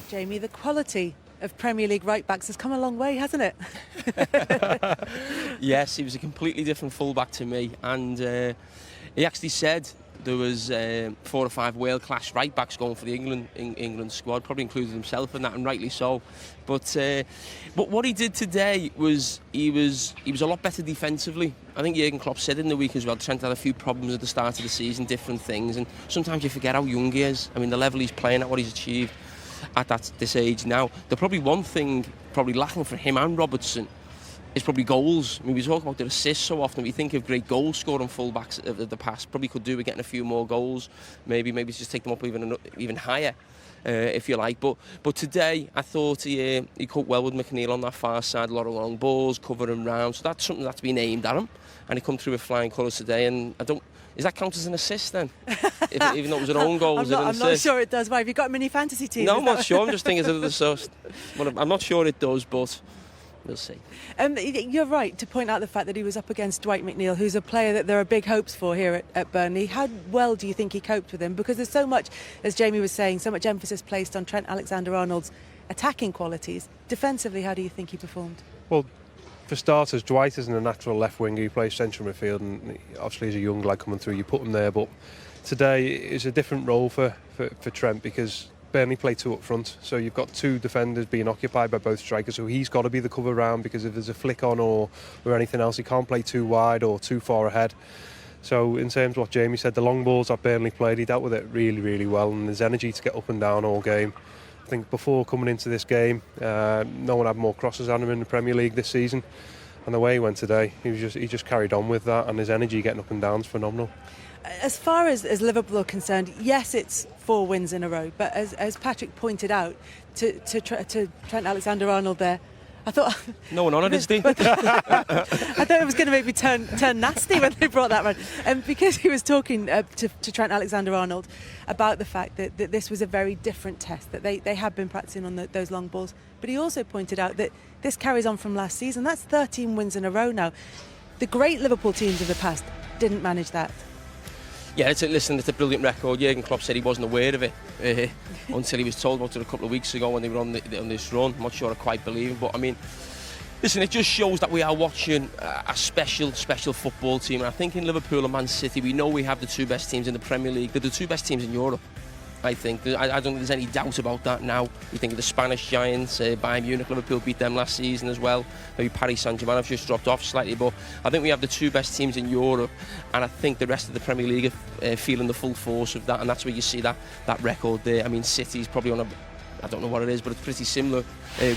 Jamie, the quality of Premier League right-backs has come a long way, hasn't it? Yes, he was a completely different full-back to me, and he actually said there was 4 or 5 world-class right-backs going for the England squad, probably included himself in that, and rightly so. But what he did today was he was a lot better defensively. I think Jurgen Klopp said in the week as well, Trent had a few problems at the start of the season, different things, and sometimes you forget how young he is. I mean, the level he's playing at, what he's achieved at this age now. The probably one thing probably lacking for him and Robertson is probably goals. I mean, we talk about their assists so often. We think of great goal scoring fullbacks of the past. Probably could do with getting a few more goals. Maybe just take them up even higher, if you like. But today, I thought he coped well with McNeil on that far side. A lot of long balls, covering round. So that's something that's been aimed at him, and he come through with flying colours today. And I don't. Is that count as an assist then? Even though it was an own goal, I'm not sure it does. Why, have you got a mini fantasy team? No, I'm not sure. I'm just thinking of the source. I'm not sure it does, but we'll see. You're right to point out the fact that he was up against Dwight McNeil, who's a player that there are big hopes for here at Burnley. How well do you think he coped with him? Because there's so much, as Jamie was saying, so much emphasis placed on Trent Alexander-Arnold's attacking qualities. Defensively, how do you think he performed? Well, for starters, Dwight isn't a natural left winger. He plays central midfield, and obviously he's a young lad coming through. You put him there, but today is a different role for Trent, because Burnley play 2 up front, so you've got 2 defenders being occupied by both strikers, so he's got to be the cover round, because if there's a flick on or anything else, he can't play too wide or too far ahead. So in terms of what Jamie said, the long balls that Burnley played, he dealt with it really, really well, and there's energy to get up and down all game. I think before coming into this game, no one had more crosses on him in the Premier League this season, and the way he went today, he just carried on with that, and his energy getting up and down is phenomenal. As far as Liverpool are concerned, yes, it's 4 wins in a row, but as Patrick pointed out to Trent Alexander-Arnold there, I thought... No one on it, is he? I thought it was going to make me turn nasty when they brought that one. Because he was talking to Trent Alexander-Arnold about the fact that this was a very different test, that they had been practicing on those long balls. But he also pointed out that this carries on from last season. That's 13 wins in a row now. The great Liverpool teams of the past didn't manage that. Yeah, it's a brilliant record. Jurgen Klopp said he wasn't aware of it until he was told about it a couple of weeks ago when they were on this run. I'm not sure I quite believe him, but I mean, listen, it just shows that we are watching a special football team. And I think in Liverpool and Man City, we know we have the 2 best teams in the Premier League. They're the 2 best teams in Europe, I think. I don't think there's any doubt about that now. We think of the Spanish giants, Bayern Munich, Liverpool beat them last season as well. Maybe Paris Saint-Germain have just dropped off slightly, but I think we have the 2 best teams in Europe, and I think the rest of the Premier League are feeling the full force of that, and that's where you see that record there. I mean, City's probably on I don't know what it is, but it's pretty similar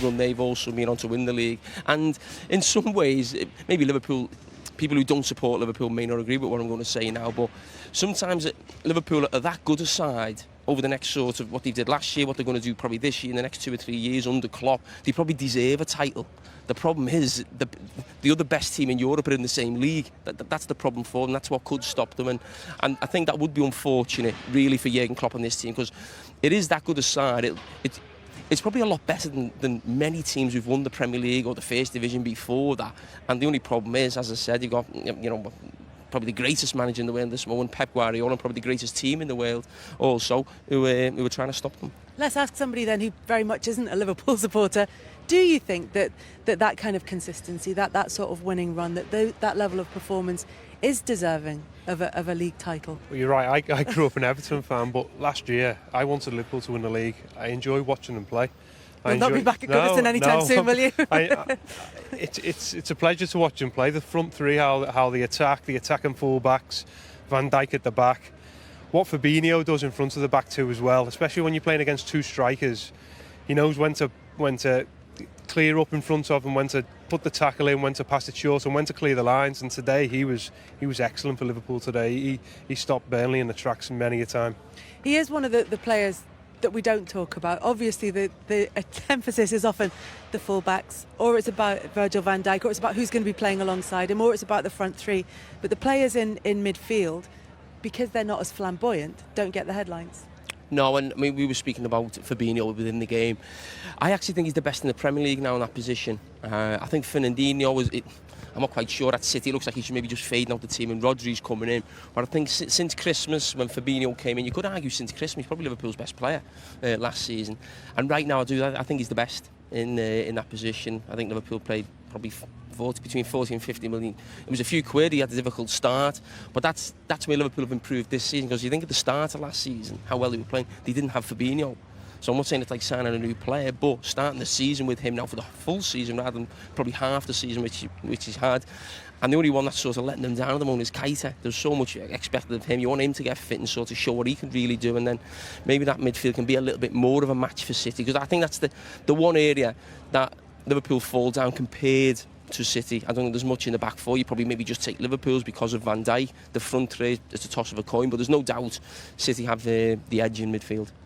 run they've also been on to win the league. And in some ways, maybe Liverpool, people who don't support Liverpool may not agree with what I'm going to say now, but sometimes Liverpool are that good a side over the next sort of what they did last year, what they're going to do probably this year, in the next 2 or 3 years under Klopp, they probably deserve a title. The problem is the other best team in Europe are in the same league. That's the problem for them. That's what could stop them. And I think that would be unfortunate, really, for Jurgen Klopp and this team, because it is that good a side. It's probably a lot better than many teams who've won the Premier League or the First Division before that. And the only problem is, as I said, you've got, probably the greatest manager in the world this moment, Pep Guardiola, and probably the greatest team in the world also, who were trying to stop them. Let's ask somebody then who very much isn't a Liverpool supporter. Do you think that kind of consistency, that sort of winning run, that level of performance is deserving of a league title? Well, you're right. I grew up an Everton fan, but last year I wanted Liverpool to win the league. I enjoy watching them play. You'll not be back at Goodison anytime soon, will you? It's a pleasure to watch them play. The front 3, how they attack, the attacking full-backs, Van Dijk at the back. What Fabinho does in front of the back 2 as well, especially when you're playing against 2 strikers. He knows when to clear up in front of, and when to put the tackle in, when to pass it short, and when to clear the lines. And today he was excellent for Liverpool today. He stopped Burnley in the tracks many a time. He is one of the players that we don't talk about. Obviously the emphasis is often the full-backs, or it's about Virgil van Dijk, or it's about who's going to be playing alongside him, or it's about the front 3. But the players in midfield, because they're not as flamboyant, don't get the headlines. No, and I mean, we were speaking about Fabinho within the game. I actually think he's the best in the Premier League now in that position. I think Fernandinho I'm not quite sure at City. It looks like he should maybe just fade out the team and Rodri's coming in. But I think since Christmas, when Fabinho came in, you could argue since Christmas, he's probably Liverpool's best player last season. And right now, I think he's the best in that position. I think Liverpool played probably between 40 and 50 million. It was a few quid. He had a difficult start, but that's where Liverpool have improved this season. Because you think at the start of last season, how well they were playing, they didn't have Fabinho. So I'm not saying it's like signing a new player, but starting the season with him now for the full season rather than probably half the season which he's had. And the only one that's sort of letting them down at the moment is Keita. There's so much expected of him. You want him to get fit and sort of show what he can really do, and then maybe that midfield can be a little bit more of a match for City. Because I think that's the one area that Liverpool fall down compared to City. I don't think there's much in the back four. You probably maybe just take Liverpool's because of Van Dijk. The front three, it's a toss of a coin, but there's no doubt City have the edge in midfield.